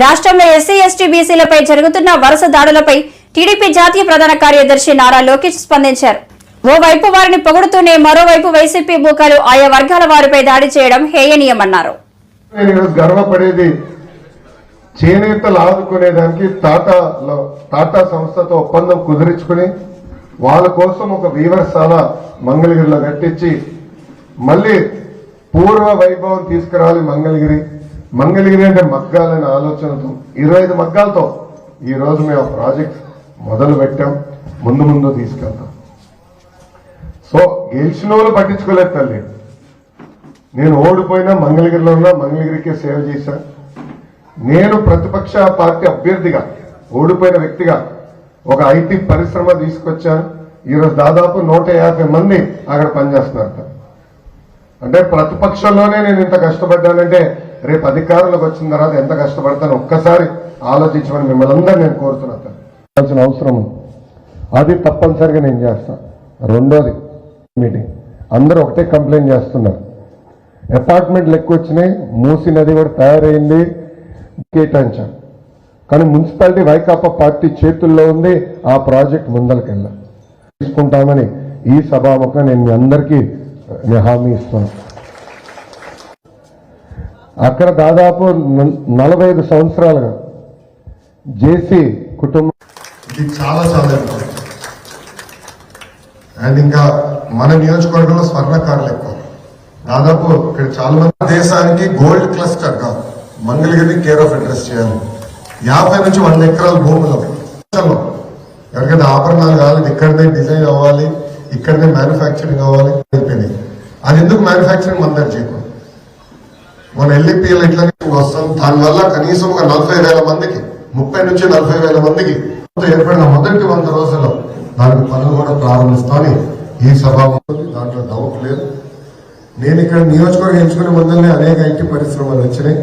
రాష్ట్రంలో SC ST బీసీలపై జరుగుతున్న వరుస దాడులపై టీడీపీ జాతీయ ప్రధాన కార్యదర్శి నారా లోకేష్ స్పందించారు. ఓవైపు వారిని పొగుడుతూనే మరోవైపు వైసీపీ మూకలు ఆయా వర్గాల వారిపై దాడి చేయడం హేయనీయమన్నారు. గర్వపడేది చేనేతలు ఆదుకునేదానికి టాటా సంస్థతో ఒప్పందం కుదిరించుకుని వాళ్ళ కోసం ఒక వీవర్శాల మంగళగిరిలో కట్టించి మళ్ళీ పూర్వ వైభవం తీసుకురావాలి. మంగళగిరి అంటే మగ్గాలనే ఆలోచనతో 25 మగ్గాలతో ఈ రోజు మేము ప్రాజెక్ట్ మొదలు పెట్టాం. ముందు తీసుకెళ్తాం. సో గెలిచిన వాళ్ళు పట్టించుకోలేదు తల్లి. నేను ఓడిపోయినా మంగళగిరిలో ఉన్నా, మంగళగిరికే సేవ చేశా. నేను ప్రతిపక్ష పార్టీ అభ్యర్థిగా ఓడిపోయిన వ్యక్తిగా ఒక ఐటీ పరిశ్రమ తీసుకొచ్చాను. ఈరోజు దాదాపు 150 మంది అక్కడ పనిచేస్తున్నారు. అంటే ప్రతిపక్షంలోనే నేను ఇంత కష్టపడ్డానంటే రేపు అధికారంలోకి వచ్చిన తర్వాత ఎంత కష్టపడతాను ఒక్కసారి ఆలోచించమని మిమ్మల్ని అందరూ నేను కోరుతున్నాను. అవసరం అది తప్పనిసరిగా నేను చేస్తాను. రెండోది మీటింగ్ అందరూ ఒకటే కంప్లైంట్ చేస్తున్నారు. అపార్ట్మెంట్లు ఎక్కువ వచ్చినాయి, మూసీ నది కూడా తయారైంది, కేటాయించాం. కానీ మున్సిపాలిటీ వైకాపా పార్టీ చేతుల్లో ఉంది. ఆ ప్రాజెక్ట్ ముందలకెళ్ళా తీసుకుంటామని ఈ సభాముఖంగా నేను మీ అందరికీ హామీ ఇస్తున్నాను. అక్కడ దాదాపు 45 సంవత్సరాలుగా జేసీ కుటుంబం ఇది చాలా అండ్ ఇంకా మన నియోజకవర్గంలో స్వర్ణకారులు ఎక్కువ. దాదాపు ఇక్కడ చాలా మంది దేశానికి గోల్డ్ క్లస్టర్ గా మంగళగిరిని కేర్ ఆఫ్ అడ్రస్ చేయాలి. 50 నుంచి 100 ఎకరాల భూములు ఎవరికైనా ఆభరణాలు కావాలి, ఇక్కడనే డిజైన్ అవ్వాలి, ఇక్కడనే మ్యానుఫ్యాక్చరింగ్ అవ్వాలి. అది ఎందుకు మ్యానుఫ్యాక్చరింగ్ మన దగ్గర చేయకూడదు? మన ఎల్ఈపీఎల్ ఇట్లా వస్తాం. దానివల్ల కనీసం ఒక 40,000 మందికి 30 నుంచి 40,000 మందికి ఏర్పడిన మొదటి 100 రోజుల్లో దానికి పనులు కూడా ప్రారంభిస్తామని ఈ సభ దాంట్లో డౌట్ లేదు. నేను ఇక్కడ నియోజకవర్గం ఎంచుకునే ముందరనే అనేక ఐటీ పరిశ్రమలు వచ్చినాయి.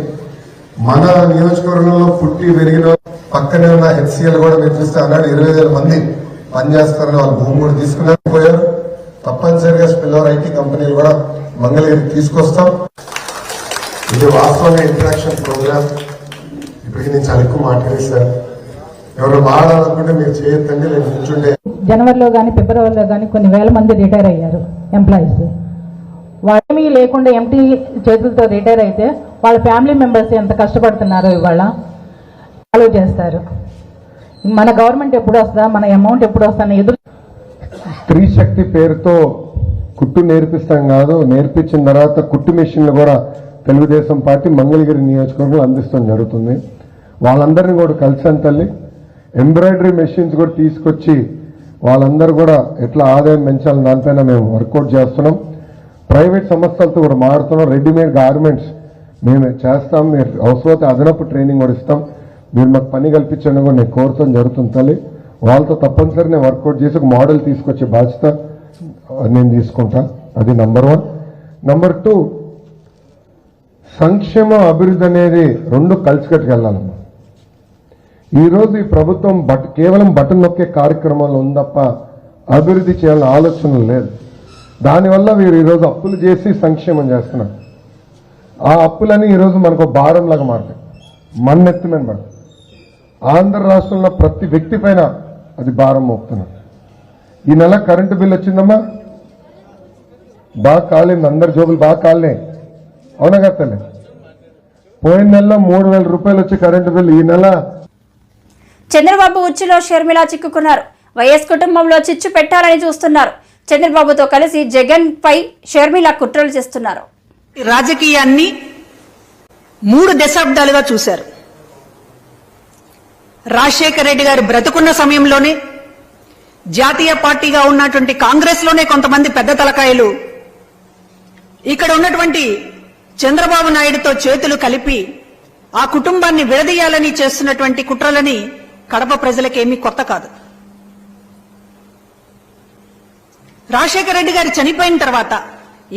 మన నియోజకవర్గంలో పుట్టి పెరిగిన పక్కనే ఉన్న హెచ్సిఎల్ కూడా నిర్మిస్తే అన్నాడు 20,000 మంది పనిచేస్తారని వాళ్ళు భూమి కూడా తీసుకునేకపోయారు. తప్పనిసరిగా స్పిల్వర్ ఐటీ కంపెనీలు కూడా మంగళగిరికి తీసుకొస్తాం. ఇది వాస్తవంగా ఇంటరాక్షన్ ప్రోగ్రామ్. ఇప్పటికీ నేను చాలా ఎక్కువ మాట్లాడేశాను. ఎవరు మాట్లాడాలనుకుంటే మీరు చేయొద్దండి, నేను కూర్చుంటే. జనవరిలో కానీ ఫిబ్రవరిలో కానీ కొన్ని వేల మంది రిటైర్ అయ్యారు ఎంప్లాయీస్. వాళ్ళేమీ లేకుండా ఎంటీ చేతులతో రిటైర్ అయితే వాళ్ళ ఫ్యామిలీ మెంబర్స్ ఎంత కష్టపడుతున్నారో ఇవాళ ఫాలో చేస్తారు. మన గవర్నమెంట్ ఎప్పుడు వస్తుందా, మన అమౌంట్ ఎప్పుడు వస్తుందని ఎదురు. స్త్రీ శక్తి పేరుతో కుట్టు నేర్పిస్తాం కాదు, నేర్పించిన తర్వాత కుట్టు మెషిన్లు కూడా తెలుగుదేశం పార్టీ మంగళగిరి నియోజకవర్గంలో అందిస్తాం జరుగుతుంది. వాళ్ళందరినీ కూడా కలిసాను తల్లి. ఎంబ్రాయిడరీ మెషిన్స్ కూడా తీసుకొచ్చి వాళ్ళందరూ కూడా ఎట్లా ఆదాయం పెంచాలని దానిపైన మేము వర్కౌట్ చేస్తున్నాం. ప్రైవేట్ సంస్థలతో కూడా మారుతున్నాం. రెడీమేడ్ గార్మెంట్స్ మేము చేస్తాం. మీరు అవసరమైతే అదనపు ట్రైనింగ్ కూడా ఇస్తాం. మీరు మాకు పని కల్పించండి కూడా నేను కోరుతాం జరుగుతుంది తల్లి. వాళ్ళతో తప్పనిసరి నేను వర్కౌట్ చేసి ఒక మోడల్ తీసుకొచ్చే బాధ్యత నేను తీసుకుంటా. అది నంబర్ 1. నంబర్ 2, సంక్షేమ అభివృద్ధి అనేది రెండు కలిసికట్టుకెళ్ళాలమ్మా. ఈరోజు ఈ ప్రభుత్వం కేవలం బటన్ నొక్కే కార్యక్రమాలు ఉంది తప్ప అభివృద్ధి చేయాలని ఆలోచన లేదు. దానివల్ల వీరు ఈరోజు అప్పులు చేసి సంక్షేమం చేస్తున్నారు. ఆ అప్పులని ఈరోజు మనకు భారంలాగా మారుతాయి, మన్నెత్తిమని పడతాయి. ఆంధ్ర రాష్ట్రంలో ప్రతి వ్యక్తి పైన అది భారం మోపుతున్నారు. ఈ నెల కరెంటు బిల్ వచ్చిందమ్మా, బాగా కాలేదు. అందరి జోబులు బాగా కాలినాయి, అవునా కదా? పోయిన నెలలో 3,000 రూపాయలు వచ్చి కరెంటు బిల్ ఈ నెల. చంద్రబాబు ఉచ్చులో షర్మిల చిక్కుకున్నారు. వైఎస్ కుటుంబంలో చిచ్చు పెట్టాలని చూస్తున్నారు. చంద్రబాబుతో కలిసి జగన్ పై షర్మిల కుట్రలు చేస్తున్నారు. రాజకీయాన్ని 3 దశాబ్దాలుగా చూశారు. రాజశేఖర రెడ్డి గారు బ్రతుకున్న సమయంలోనే జాతీయ పార్టీగా ఉన్నటువంటి కాంగ్రెస్ లోనే కొంతమంది పెద్ద తలకాయలు ఇక్కడ ఉన్నటువంటి చంద్రబాబు నాయుడుతో చేతులు కలిపి ఆ కుటుంబాన్ని విడదీయాలని చేస్తున్నటువంటి కుట్రలని కడప ప్రజలకేమీ కొత్త కాదు. రాజశేఖర రెడ్డి గారు చనిపోయిన తర్వాత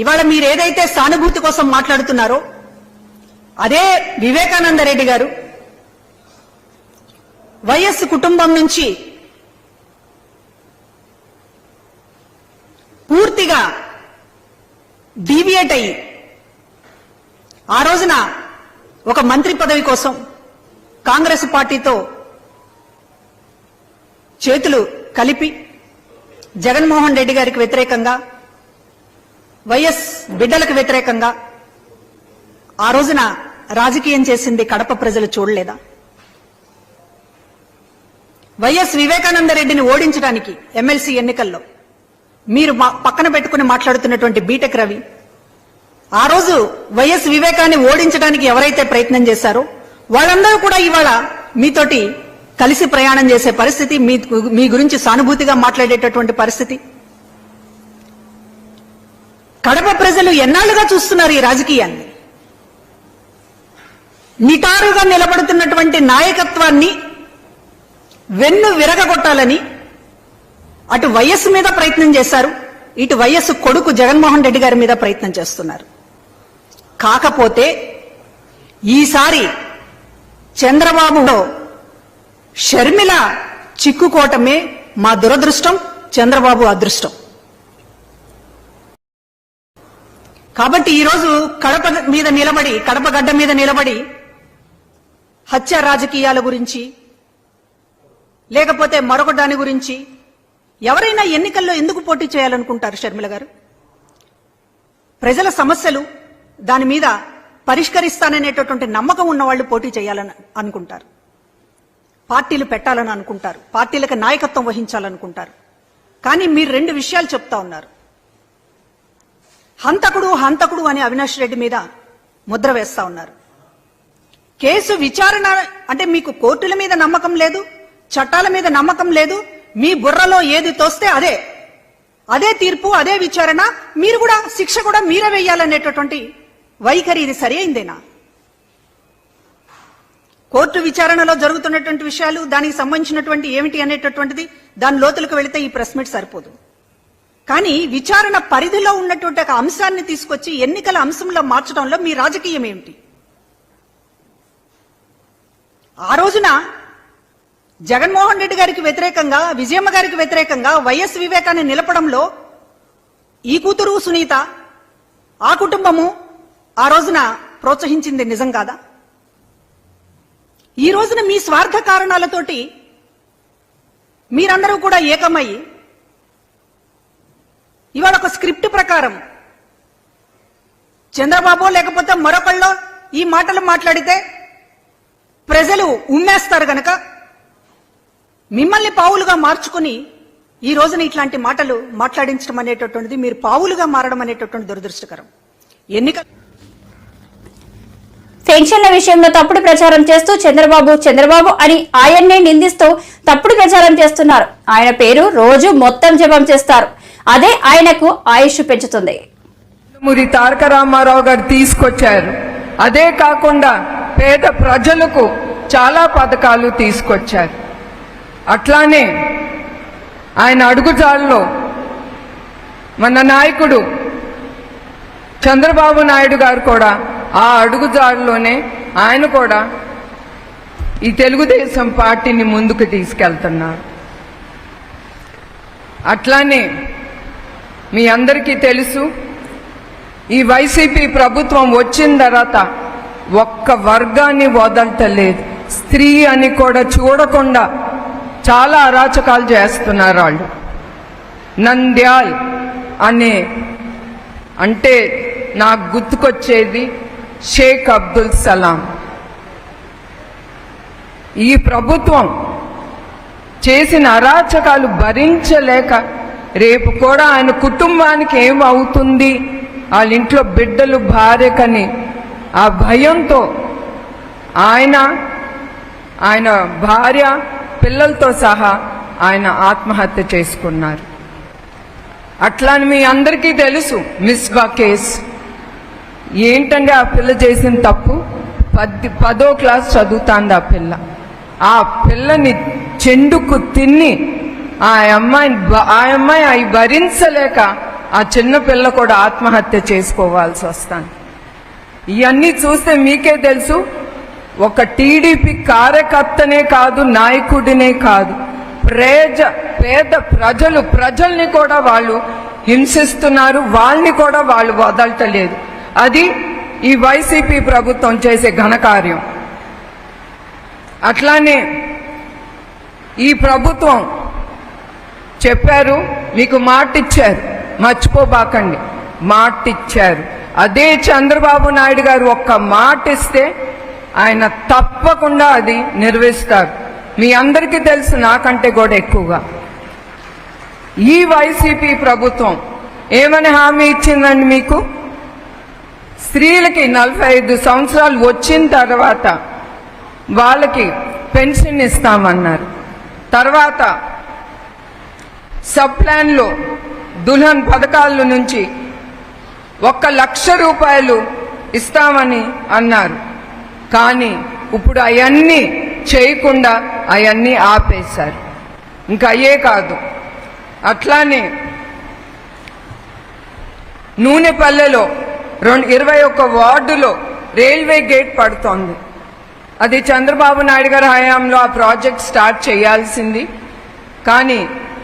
ఇవాళ మీరు ఏదైతే సానుభూతి కోసం మాట్లాడుతున్నారో అదే వివేకానంద రెడ్డి గారు వైఎస్ కుటుంబం నుంచి పూర్తిగా డీవియేట్ అయ్యి ఆ రోజున ఒక మంత్రి పదవి కోసం కాంగ్రెస్ పార్టీతో చేతులు కలిపి జగన్మోహన్ రెడ్డి గారికి వ్యతిరేకంగా, వైఎస్ బిడ్డలకు వ్యతిరేకంగా ఆ రోజున రాజకీయం చేసింది కడప ప్రజలు చూడలేదా? వైఎస్ వివేకానంద రెడ్డిని ఓడించడానికి ఎమ్మెల్సీ ఎన్నికల్లో మీరు పక్కన పెట్టుకుని మాట్లాడుతున్నటువంటి బీటెక్ రవి, ఆ రోజు వైఎస్ వివేకాన్ని ఓడించడానికి ఎవరైతే ప్రయత్నం చేశారో వాళ్ళందరూ కూడా ఇవాళ మీతోటి కలిసి ప్రయాణం చేసే పరిస్థితి, మీ గురించి సానుభూతిగా మాట్లాడేటటువంటి పరిస్థితి. కడప ప్రజలు ఎన్నాళ్లుగా చూస్తున్నారు ఈ రాజకీయాన్ని. నిటారుగా నిలబడుతున్నటువంటి నాయకత్వాన్ని వెన్ను విరగగొట్టాలని అటు వైఎస్ మీద ప్రయత్నం చేశారు, ఇటు వైఎస్ కొడుకు జగన్మోహన్ రెడ్డి గారి మీద ప్రయత్నం చేస్తున్నారు. కాకపోతే ఈసారి చంద్రబాబులో షర్మిల చిక్కుకోవటమే మా దురదృష్టం, చంద్రబాబు అదృష్టం. కాబట్టి ఈరోజు కడప గడ్డ మీద నిలబడి హత్య రాజకీయాల గురించి లేకపోతే మరొక దాని గురించి ఎవరైనా ఎన్నికల్లో ఎందుకు పోటీ చేయాలనుకుంటారు? షర్మిల గారు, ప్రజల సమస్యలు దాని మీద పరిష్కరిస్తాననేటటువంటి నమ్మకం ఉన్న వాళ్ళు పోటీ చేయాలని అనుకుంటారు, పార్టీలు పెట్టాలని అనుకుంటారు, పార్టీలకు నాయకత్వం వహించాలనుకుంటారు. కానీ మీరు రెండు విషయాలు చెప్తా ఉన్నారు. హంతకుడు అని అవినాష్ రెడ్డి మీద ముద్ర వేస్తా ఉన్నారు. కేసు విచారణ అంటే మీకు కోర్టుల మీద నమ్మకం లేదు, చట్టాల మీద నమ్మకం లేదు, మీ బుర్రలో ఏది తోస్తే అదే తీర్పు, అదే విచారణ, మీరు కూడా శిక్ష కూడా మీరే వేయాలనేటటువంటి వైఖరి ఇది సరి అయిందేనా? కోర్టు విచారణలో జరుగుతున్నటువంటి విషయాలు, దానికి సంబంధించినటువంటి ఏమిటి అనేటటువంటిది దాని లోతులకు వెళితే ఈ ప్రెస్ మీట్ సరిపోదు. కానీ విచారణ పరిధిలో ఉన్నటువంటి ఒక అంశాన్ని తీసుకొచ్చి ఎన్నికల అంశంలో మార్చడంలో మీ రాజకీయం ఏమిటి? ఆ రోజున జగన్మోహన్ రెడ్డి గారికి వ్యతిరేకంగా, విజయమ్మ గారికి వ్యతిరేకంగా వైఎస్ వివేకాన్ని నిలపడంలో ఈ కూతురు సునీత, ఆ కుటుంబము ఆ రోజున ప్రోత్సహించింది నిజం కాదా? ఈ రోజున మీ స్వార్థ కారణాలతోటి మీరందరూ కూడా ఏకమయ్యి ఇవాళ ఒక స్క్రిప్ట్ ప్రకారం చంద్రబాబు లేకపోతే మరొకళ్ళో ఈ మాటలు మాట్లాడితే ప్రజలు ఉమ్మేస్తారు గనక మిమ్మల్ని పావులుగా మార్చుకుని ఈ రోజున ఇట్లాంటి మాటలు మాట్లాడించడం అనేటటువంటిది, మీరు పావులుగా మారడం అనేటటువంటి దురదృష్టకరం. పెన్షన్ల విషయంలో తప్పుడు ప్రచారం చేస్తూ చంద్రబాబు అని ఆయన్నే నిందిస్తూ తప్పుడు ప్రచారం చేస్తున్నారు. ఆయన పేరు రోజు మొత్తం జపం చేస్తారు, అదే ఆయనకు ఆయుష్ పెంచుతుంది. మురి తారక రామారావు గారు తీసుకొచ్చారు. అదే కాకుండా పేద ప్రజలకు చాలా పథకాలు తీసుకొచ్చారు. అట్లానే ఆయన అడుగుజాడలో మన నాయకుడు చంద్రబాబు నాయుడు గారు కూడా ఆ అడుగుజాడలోనే ఆయన కూడా ఈ తెలుగుదేశం పార్టీని ముందుకు తీసుకెళ్తున్నారు. అట్లానే మీ అందరికీ తెలుసు, ఈ వైసీపీ ప్రభుత్వం వచ్చిన తర్వాత ఒక్క వర్గాన్ని వదలటలేదు. స్త్రీ అని కూడా చూడకుండా చాలా అరాచకాలు చేస్తున్నారు వాళ్ళు. నంద్యాల్ అంటే నాకు గుర్తుకొచ్చేది షేక్ అబ్దుల్ సలాం. ఈ ప్రభుత్వం చేసిన అరాచకాలు భరించలేక రేపు కూడా ఆయన కుటుంబానికి ఏమవుతుంది, వాళ్ళ ఇంట్లో బిడ్డలు భార్యకని ఆ భయంతో ఆయన భార్య పిల్లలతో సహా ఆయన ఆత్మహత్య చేసుకున్నారు. అట్లాని మీ అందరికీ తెలుసు మిస్బా కేసు. ఏంటంటే ఆ పిల్ల చేసిన తప్పు, 10వ క్లాస్ చదువుతాంది ఆ పిల్ల. ఆ పిల్లని చెండుకు తిని ఆ అమ్మాయి అవి భరించలేక ఆ చిన్న పిల్ల కూడా ఆత్మహత్య చేసుకోవాల్సి వస్తాను. ఇవన్నీ చూస్తే మీకే తెలుసు, ఒక టీడీపీ కార్యకర్తనే కాదు, నాయకుడినే కాదు, పేద ప్రజల్ని కూడా వాళ్ళు హింసిస్తున్నారు, వాళ్ళని కూడా వాళ్ళు వదలటలేదు. అది ఈ వైసీపీ ప్రభుత్వం చేసే ఘనకార్యం. అట్లానే ఈ ప్రభుత్వం చెప్పారు, మీకు మాట ఇచ్చారు, మర్చిపోబాకండి, మాట ఇచ్చారు. అదే చంద్రబాబు నాయుడు గారు ఒక్క మాట ఇస్తే ఆయన తప్పకుండా అది నిర్వహిస్తారు. మీ అందరికీ తెలుసు, నాకంటే కూడా ఎక్కువగా. ఈ వైసీపీ ప్రభుత్వం ఏమని హామీ ఇచ్చిందండి మీకు? స్త్రీలకి 45 సంవత్సరాలు వచ్చిన తర్వాత వాళ్ళకి పెన్షన్ ఇస్తామన్నారు. తర్వాత సబ్ ప్లాన్లో దుల్హన్ పథకాల నుంచి 1,00,000 రూపాయలు ఇస్తామని అన్నారు. కానీ ఇప్పుడు అవన్నీ చేయకుండా అవన్నీ ఆపేశారు. ఇంకా అయ్యే కాదు, అట్లానే నూనెపల్లెలో 21 వార్డులో రైల్వే గేట్ పడుతోంది. అది చంద్రబాబు నాయుడు గారి హయాంలో ఆ ప్రాజెక్ట్ స్టార్ట్ చేయాల్సింది. కానీ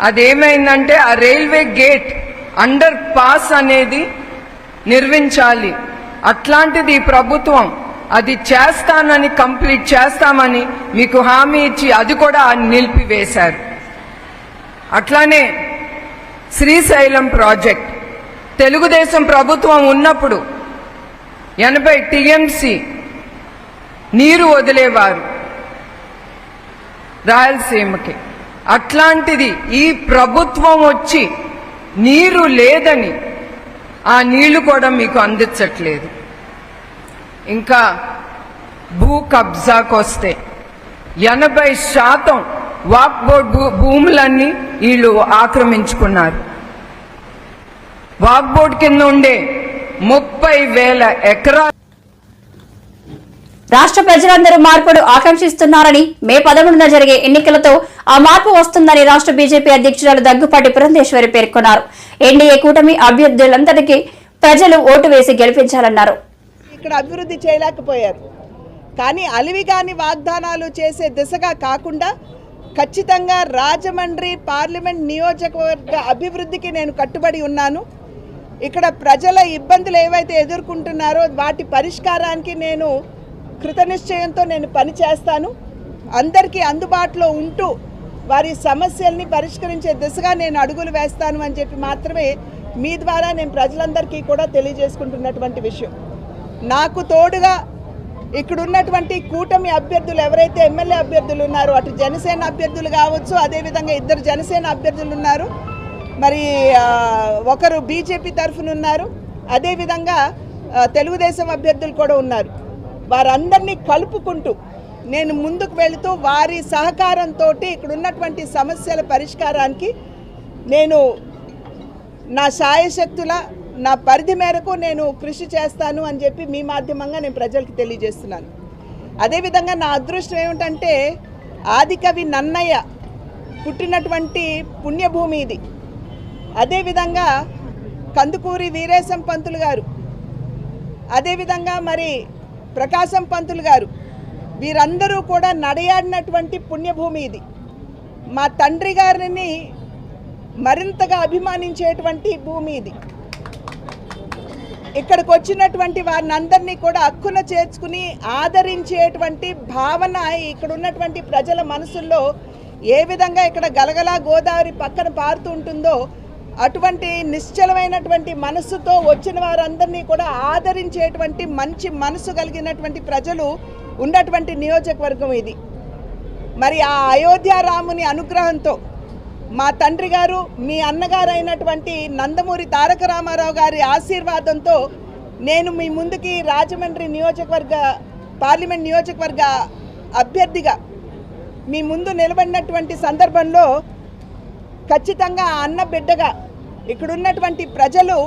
అదేమైందంటే ఆ రైల్వే గేట్ అండర్ పాస్ అనేది నిర్మించాలి. అట్లాంటిది ప్రభుత్వం అది చేస్తానని, కంప్లీట్ చేస్తామని మీకు హామీ ఇచ్చి అది కూడా నిలిపివేశారు. అట్లానే శ్రీశైలం ప్రాజెక్ట్ తెలుగుదేశం ప్రభుత్వం ఉన్నప్పుడు 80 టీఎంసీ నీరు వదిలేవారు రాయలసీమకి. అట్లాంటిది ఈ ప్రభుత్వం వచ్చి నీరు లేదని ఆ నీళ్లు కూడా మీకు అందించట్లేదు. ఇంకా భూ కబ్జాకు వస్తే 80% వాక్ బోర్డ్ భూములన్నీ వీళ్ళు ఆక్రమించుకున్నారు. వాక్ బోర్డ్ కింద ఉండే 30,000 ఎకరాలు. రాష్ట్ర ప్రజలందరూ మార్పును ఆకాంక్షిస్తున్నారని, మే 11న జరిగే ఎన్నికలతో ఆ మార్పు వస్తుందని రాష్ట్ర బీజేపీ అధ్యక్షురాలు దగ్గుపాటి పురంధేశ్వరి పేర్కొన్నారు. ఎన్డీఏ కూటమి అభ్యర్థులందరికీ ప్రజలు ఓటు వేసి గెలిపించాలన్నారు. ఇక్కడ అభివృద్ధి చేయలేకపోయారు. కానీ అలివిగాని వాగ్దానాలు చేసే దిశగా కాకుండా ఖచ్చితంగా రాజమండ్రి పార్లమెంట్ నియోజకవర్గ అభివృద్ధికి నేను కట్టుబడి ఉన్నాను. ఇక్కడ ప్రజల ఇబ్బందులు ఏవైతే ఎదుర్కొంటున్నారో వాటి పరిష్కారానికి నేను కృతనిశ్చయంతో నేను పనిచేస్తాను. అందరికీ అందుబాటులో ఉంటూ వారి సమస్యల్ని పరిష్కరించే దిశగా నేను అడుగులు వేస్తాను అని చెప్పి మాత్రమే మీ ద్వారా నేను ప్రజలందరికీ కూడా తెలియజేసుకుంటున్నటువంటి విషయం. నాకు తోడుగా ఇక్కడ ఉన్నటువంటి కూటమి అభ్యర్థులు ఎవరైతే ఎమ్మెల్యే అభ్యర్థులు ఉన్నారో, అటు జనసేన అభ్యర్థులు కావచ్చు, అదేవిధంగా 2 జనసేన అభ్యర్థులు ఉన్నారు, మరి ఒకరు బీజేపీ తరఫున ఉన్నారు, అదేవిధంగా తెలుగుదేశం అభ్యర్థులు కూడా ఉన్నారు. వారందరినీ కలుపుకుంటూ నేను ముందుకు వెళుతూ వారి సహకారంతో ఇక్కడ ఉన్నటువంటి సమస్యల పరిష్కారానికి నేను నా శాయశక్తుల నా పరిధి మేరకు నేను కృషి చేస్తాను అని చెప్పి మీ మాధ్యమంగా నేను ప్రజలకు తెలియజేస్తున్నాను. అదేవిధంగా నా అదృష్టం ఏమిటంటే ఆదికవి నన్నయ్య పుట్టినటువంటి పుణ్యభూమి ఇది. అదేవిధంగా కందుకూరి వీరేశం పంతులు గారు, అదేవిధంగా మరి ప్రకాశం పంతులు గారు, వీరందరూ కూడా నడయాడినటువంటి పుణ్యభూమి ఇది. మా తండ్రి గారిని మరింతగా అభిమానించేటువంటి భూమి ఇది. ఇక్కడికి వచ్చినటువంటి వారిని అందరినీ కూడా హక్కున చేర్చుకుని ఆదరించేటువంటి భావన ఇక్కడ ఉన్నటువంటి ప్రజల మనసుల్లో ఏ విధంగా ఇక్కడ గలగలా గోదావరి పక్కన పారుతూ ఉంటుందో అటువంటి నిశ్చలమైనటువంటి మనస్సుతో వచ్చిన వారందరినీ కూడా ఆదరించేటువంటి మంచి మనసు కలిగినటువంటి ప్రజలు ఉన్నటువంటి నియోజకవర్గం ఇది. మరి ఆ అయోధ్య రాముని అనుగ్రహంతో మా తండ్రి గారు, మీ అన్నగారు అయినటువంటి నందమూరి తారక రామారావు గారి ఆశీర్వాదంతో నేను మీ ముందుకి రాజమండ్రి నియోజకవర్గ పార్లమెంట్ నియోజకవర్గ అభ్యర్థిగా మీ ముందు నిలబడినటువంటి సందర్భంలో ఖచ్చితంగా అన్న బిడ్డగా ఇక్కడున్నటువంటి ప్రజలు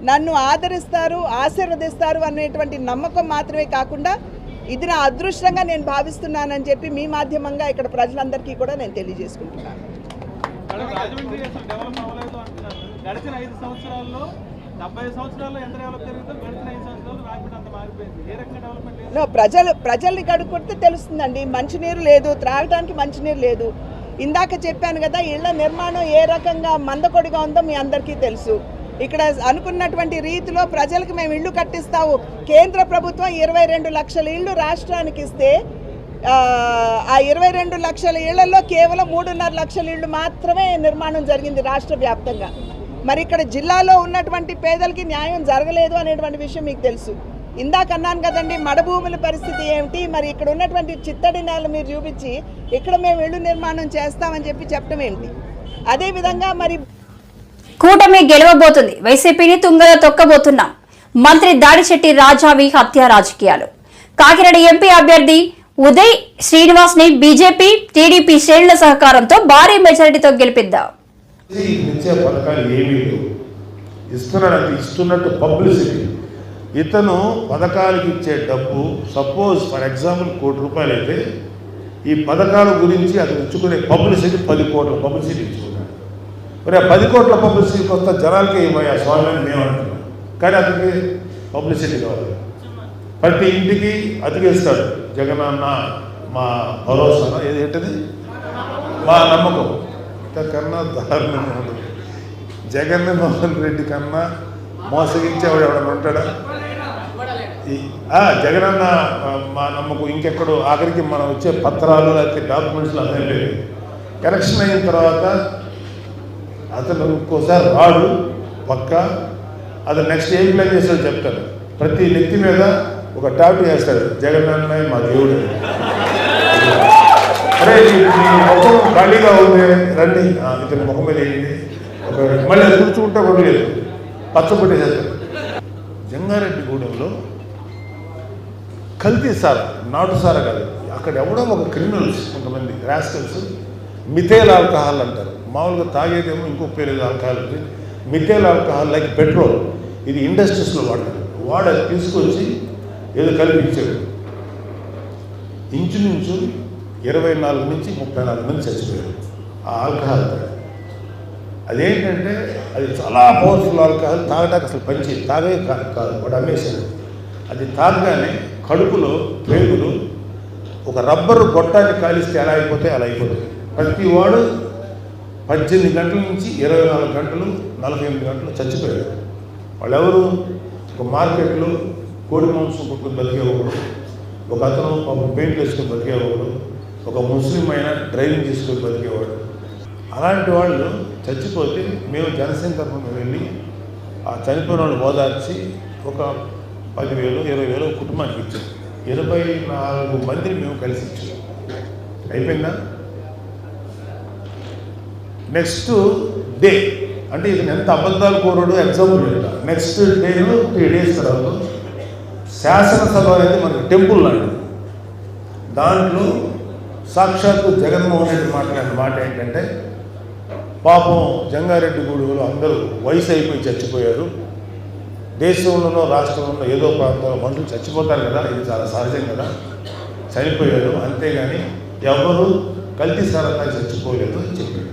నన్ను ఆదరిస్తారు, ఆశీర్వదిస్తారు అనేటువంటి నమ్మకం మాత్రమే కాకుండా ఇది నా అదృష్టంగా నేను భావిస్తున్నానని చెప్పి మీ మాధ్యమంగా ఇక్కడ ప్రజలందరికీ కూడా నేను తెలియజేసుకుంటున్నాను. రాజమండ్రి అసలు డెవలప్ అవ్వలేదు అంటున్నారు. గడిచిన 5 సంవత్సరాల్లో 70 సంవత్సరాల్లో ఎంత డెవలప్ జరిగిందో గడిచిన 5 సంవత్సరాలు రాజమండ్రి అంత మారిపోయింది. ఏ రకంగా డెవలప్మెంట్? ప్రజల్ని కడుక్కొడితే తెలుస్తుందండి. మంచినీరు లేదు, త్రాగడానికి మంచినీరు లేదు. ఇందాక చెప్పాను కదా, ఇళ్ల నిర్మాణం ఏ రకంగా మందకొడిగా ఉందో మీ అందరికీ తెలుసు. ఇక్కడ అనుకున్నటువంటి రీతిలో ప్రజలకు మేము ఇళ్లు కట్టిస్తాము. కేంద్ర ప్రభుత్వం 22 లక్షల ఇళ్లు రాష్ట్రానికి ఇస్తే ఆ 22 లక్షల ఇళ్లలో కేవలం 3.5 లక్షల ఇళ్ళు మాత్రమే నిర్మాణం జరిగింది రాష్ట్ర వ్యాప్తంగా. మరి ఇక్కడ జిల్లాలో ఉన్నటువంటి పేదలకి న్యాయం జరగలేదు అనేటువంటి విషయం మీకు తెలుసు. ఇందాక అన్నాను కదండి, మడభూముల పరిస్థితి ఏమిటి, మరి ఇక్కడ ఉన్నటువంటి చిత్తడి నేల మీరు చూపించి ఇక్కడ మేము ఇళ్ళు నిర్మాణం చేస్తామని చెప్పడం ఏంటి? అదేవిధంగా మరి కూటమి గెలవబోతుంది, వైసీపీని తుంగలో తొక్కబోతున్నాం. మంత్రి దాడిశెట్టి రాజావి హత్య రాజకీయాలు. కాకినాడ ఎంపీ అభ్యర్థి ఉదయ్ శ్రీనివాస్ ని బీజేపీ టీడీపీ శ్రేణుల సహకారంతో భారీ మెజారిటీతో గెలిపిద్దాం. ఇచ్చే పథకాలు ఏమీ లేవు, ఇస్తున్నట్టు పబ్లిసిటీ. ఇతను పథకాలకు ఇచ్చే డబ్బు సపోజ్ ఫర్ ఎగ్జాంపుల్ ₹1,00,00,000 అయితే ఈ పథకాల గురించి అది ఇచ్చుకునే పబ్లిసిటీ 10 కోట్ల పబ్లిసిటీ ఇచ్చుకున్నాడు. మరి ఆ 10 కోట్ల పబ్లిసిటీ కొత్త జనాలకి ఏమయ్యా స్వామి అని మేము అంటున్నాం. కానీ అతనికి పబ్లిసిటీ కావాలి. ప్రతి ఇంటికి అతికేస్తాడు జగనన్న మా భరోసా ఏంటది మా నమ్మకం. ఇంతకన్నా దారుణంగా ఉండదు. జగన్మోహన్ రెడ్డి కన్నా మోసగించేవాడు ఎవడన్నా ఉంటాడా? జగనన్న మా నమ్మకం ఇంకెక్కడో ఆఖరికి మనం వచ్చే పత్రాలు లేకపోతే డాక్యుమెంట్స్లో అదే లేదు. ఎలక్షన్ అయిన తర్వాత అతను ఇంకోసారి రాడు పక్క. అతను నెక్స్ట్ ఏం ప్లాన్ చేస్తాడో చెప్తాడు. ప్రతి వ్యక్తి మీద ఒక టాటూ వేస్తాడు, జగనన్న మా దేవుడు. అరే మీ ముఖం ఖాళీగా ఉంది రండి, ఇతని ముఖం మీద వేయండి. మళ్ళీ అది కూర్చుంటా కూడా లేదు, పచ్చబట్టేసేస్తాడు. జంగారెడ్డిగూడెంలో కల్తీ సారా, నాటు సారా కాదు, అక్కడ ఎవడో ఒక క్రిమినల్స్ కొంతమంది రాస్కల్స్ మిథైల్ ఆల్కహాల్ అంటారు. మామూలుగా తాగేదేమో ఇంకో పేరు alcohol, methyl alcohol like petrol. ఇది ఇండస్ట్రీస్లో వాడతారు. వాడు అది తీసుకొచ్చి ఏదో కల్పించాడు. ఇంచుమించు 24 నుంచి 34 మంది చచ్చిపోయారు ఆ ఆల్కహాల్. అదేంటంటే అది చాలా పవర్ఫుల్ ఆల్కహాల్. తాగడానికి అసలు పనిచేది, తాగే కాదు, వాడు అమ్మేశాడు. అది తాగగానే కడుపులో పేగులు ఒక రబ్బరు గొట్టాన్ని కాలిస్తే ఎలా అయిపోతే అలా అయిపోతుంది. ప్రతి వాడు 18 గంటల నుంచి 24 గంటలు 48 గంటలు చచ్చిపోయారు. వాళ్ళెవరు? ఒక మార్కెట్లో కోడి మాంసం కొట్టుకుని బతికేవాడు, ఒక అతను పెయింట్ వేసుకొని బతికేవాడు, ఒక ముస్లిం అయినా డ్రైవింగ్ చేసుకొని బతికేవాడు. అలాంటి వాళ్ళు చచ్చిపోతే మేము జనసేన తరఫున వెళ్ళి ఆ చనిపోయిన వాళ్ళు ఓదార్చి ఒక 10,000 20,000 కుటుంబానికి ఇచ్చాం. 24 మందిని మేము కలిసి ఇచ్చాం. అయిపోయిందా? నెక్స్ట్ డే అంటే ఇతను ఎంత అబద్ధాలు కోరాడు ఎగ్జాంపుల్ చెప్తా. నెక్స్ట్ డేను 3 days తర్వాత శాసనసభ అనేది మనకి టెంపుల్ లాంటిది. దాంట్లో సాక్షాత్తు జగన్మోహన్ రెడ్డి మాట్లాడిన మాట ఏంటంటే, పాపం జంగారెడ్డిగూడెంలో అందరూ వయసు అయిపోయి చచ్చిపోయారు. దేశంలోనో రాష్ట్రంలో ఏదో ప్రాంతంలో మనుషులు చచ్చిపోతారు కదా, ఇది చాలా సహజం కదా, చనిపోయారు. అంతేగాని ఎవరు కల్తీ సారతా చచ్చిపోలేదు అని చెప్పాడు.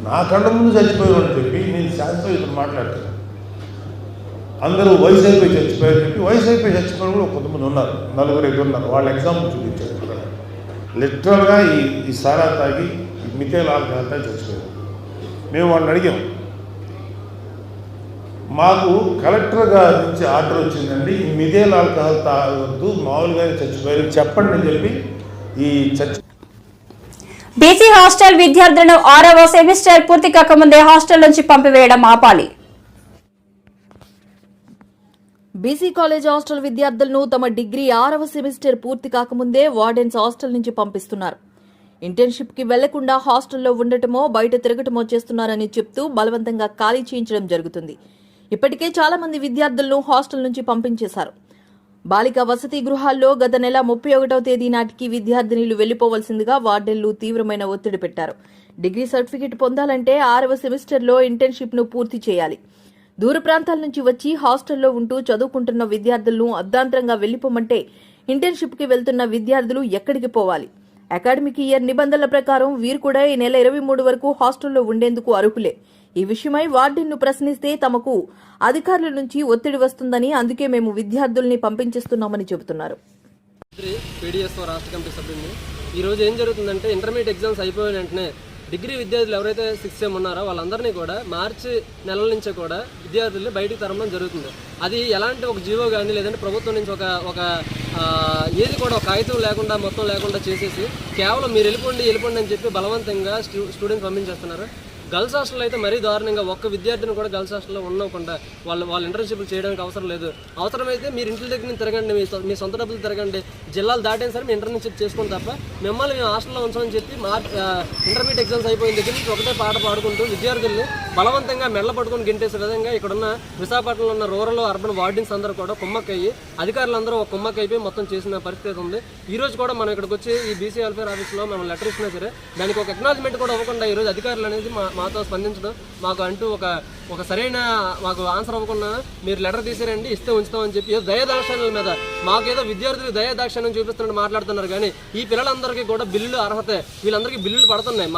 నా కళ్ళ ముందు చచ్చిపోయామని చెప్పి నేను శాస్త్రం ఇతను మాట్లాడతాను. అందరూ వయసు అయిపోయి చచ్చిపోయారు చెప్పి వయసు అయిపోయి చచ్చిపోయిన కూడా కొంతమంది ఉన్నారు, 4-5 ఉన్నారు. వాళ్ళ ఎగ్జాంపుల్ చూపించారు. లిటరల్గా ఈ సారా తాగి ఈ మిథైల్ ఆల్కహాల్ తాగి చచ్చిపోయారు. మేము వాళ్ళని అడిగాం, మాకు కలెక్టర్ గారి నుంచి ఆర్డర్ వచ్చిందండి, ఈ మిథైల్ ఆల్కహాల్ తాగొద్దు, మామూలుగానే చచ్చిపోయారు చెప్పండి అని చెప్పి ఈ బీసీ హాస్టల్ విద్యార్థులను 6వ సెమిస్టర్ పూర్తి కాకముందే హాస్టల్ నుంచి పంపివేయడం ఆపాలి. బీసీ కాలేజ్ హాస్టల్ విద్యార్థులను తమ డిగ్రీ 6వ సెమిస్టర్ పూర్తి కాకముందే వార్డెన్స్ హాస్టల్ నుంచి పంపిస్తున్నారు. ఇంటర్న్షిప్ కి వెళ్లకుండా హాస్టల్లో ఉండటమో బయట తిరగటమో చేస్తున్నారని చెప్తూ బలవంతంగా ఖాళీ చేయించడం జరుగుతుంది. ఇప్పటికే చాలా మంది విద్యార్థులను హాస్టల్ నుంచి పంపించేశారు. బాలిక వసతి గృహాల్లో గత నెల 31వ తేదీ నాటికి విద్యార్థినులు వెళ్లిపోవలసిందిగా వార్డెన్లు తీవ్రమైన ఒత్తిడి పెట్టారు. డిగ్రీ సర్టిఫికెట్ పొందాలంటే 6వ సెమిస్టర్లో ఇంటర్న్షిప్ ను పూర్తి చేయాలి. దూర ప్రాంతాల నుంచి వచ్చి హాస్టల్లో ఉంటూ చదువుకుంటున్న విద్యార్థులను అర్ధాంతరంగా వెళ్లిపోమంటే ఇంటర్న్షిప్ కి వెళ్తున్న విద్యార్థులు ఎక్కడికి పోవాలి? అకాడమిక్ ఇయర్ నిబంధనల ప్రకారం వీరు కూడా ఈ నెల 23 వరకు హాస్టల్లో ఉండేందుకు అర్హులే. ఈ విషయమై వార్డెన్ను ప్రశ్నిస్తే తమకు అధికారుల నుంచి ఒత్తిడి వస్తుందని, అందుకే మేము విద్యార్థుల్ని పంపించేస్తున్నామని చెబుతున్నారు. రాష్ట్ర కమిటీ సభ్యులు ఈ రోజు ఏం జరుగుతుందంటే, ఇంటర్మీడియట్ ఎగ్జామ్స్ అయిపోయిన వెంటనే డిగ్రీ విద్యార్థులు ఎవరైతే 6th సెమ్ ఉన్నారో వాళ్ళందరినీ కూడా మార్చి నెలల నుంచే కూడా విద్యార్థులు బయటికి తరమడం జరుగుతుంది. అది ఎలాంటి ఒక జీవో కానీ లేదంటే ప్రభుత్వం నుంచి ఒక ఏది కూడా ఒక కాగితం లేకుండా మొత్తం లేకుండా చేసేసి కేవలం మీరు వెళ్ళిపోండి అని చెప్పి బలవంతంగా స్టూడెంట్స్ పంపించేస్తున్నారు. గర్ల్స్ హాస్టల్లో అయితే మరీ దారుణంగా ఒక్క విద్యార్థిని కూడా గర్ల్స్ హాస్టల్లో ఉండకుండా వాళ్ళు ఇంటర్న్షిప్లు చేయడానికి అవసరం లేదు. అవసరమైతే మీరు ఇంటి దగ్గర నుంచి తిరగండి, మీ సొంత డబ్బులు తిరగండి, జిల్లాలు దాటైన సరే మీ ఇంటర్న్షిప్ చేసుకోండి తప్ప మిమ్మల్ని మేము హాస్టల్లో ఉంచామని చెప్పి ఇంటర్మీడియట్ ఎగ్జామ్స్ అయిపోయిన దగ్గర నుంచి ఒకటే పాట పాడుకుంటూ విద్యార్థుల్ని బలవంతంగా మెడల పట్టుకొని గింటేసే విధంగా ఇక్కడున్న విశాఖపట్నంలో ఉన్న రూరల్ అర్బన్ వార్డెన్స్ అందరూ కూడా కుమ్మక్కయ్యి అధికారులందరూ ఒక కుమ్మక్కైపోయి మొత్తం చేసిన పరిస్థితి ఉంది. ఈ రోజు కూడా మనం ఇక్కడికి వచ్చి ఈ బీసీ వెల్ఫేర్ ఆఫీస్లో మనం లెటర్ ఇచ్చినా సరే దానికి ఒక అక్నాలజ్మెంట్ కూడా ఇవ్వకుండా ఈరోజు అధికారులు అనేది మాతో స్పందించడం, మాకు అంటూ ఒక సరైన మాకు ఆన్సర్ అవ్వకుండా మీరు లెటర్ తీసారండి ఇస్తే ఉంచుతామని చెప్పి దయాదాక్షణ్యాల మీద మాకేదో విద్యార్థులు దయాదాక్షణ్యం చూపిస్తున్నట్టు మాట్లాడుతున్నారు. కానీ ఈ పిల్లలందరికీ కూడా బిల్లులు అర్హత, వీళ్ళందరికీ బిల్లులు పడుతున్నాయి.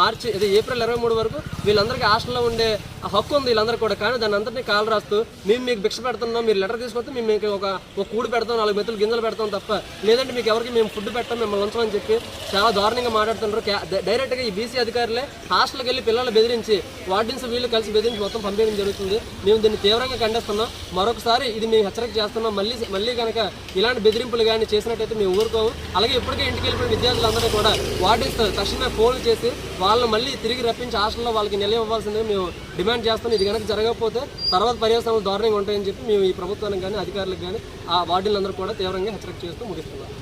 ఏప్రిల్ 23 వరకు వీళ్ళందరికీ హాస్టల్లో ఉండే హక్కు ఉంది వీళ్ళందరికీ కూడా. కానీ దాన్ని అందరినీ కాలు రాస్తూ మేము మీకు భిక్ష పెడుతున్నాం, మీరు లెటర్ తీసుకొస్తే మేము మీకు ఒక కూడు పెడతాం, 4 మెతులు గింజలు పెడతాం తప్ప లేదంటే మీకు ఎవరికి మేము ఫుడ్ పెట్టాం, మిమ్మల్ని ఉంచమని చెప్పి చాలా దారుణంగా మాట్లాడుతున్నారు. డైరెక్ట్గా ఈ బీసీ అధికారులే హాస్టల్కి వెళ్ళి పిల్లలు బెదిరించి వార్డెన్స్ వీళ్ళు కలిసి బెదిరించి మొత్తం పంపించడం జరుగుతుంది. మేము దీన్ని తీవ్రంగా ఖండిస్తున్నాం. మరొకసారి ఇది మేము హెచ్చరిక చేస్తున్నాం. మళ్ళీ కనుక ఇలాంటి బెదిరింపులు కానీ చేసినట్టయితే మేము ఊరుకోము. అలాగే ఇప్పటికే ఇంటికి వెళ్ళిపోయిన విద్యార్థులందరూ కూడా వార్డెన్స్ తక్షణమే ఫోన్లు చేసి వాళ్ళని మళ్ళీ తిరిగి రప్పించి హాస్టల్లో వాళ్ళకి నిలయం ఇవ్వాల్సిందే మేము డిమాండ్ చేస్తాం. ఇది కనుక జరగకపోతే తర్వాత పర్యవసానాలు దారుణంగా ఉంటాయని చెప్పి మేము ఈ ప్రభుత్వానికి కానీ అధికారులకు కానీ ఆ వార్డులందరూ కూడా తీవ్రంగా హెచ్చరిక చేస్తూ ముగిస్తున్నాం.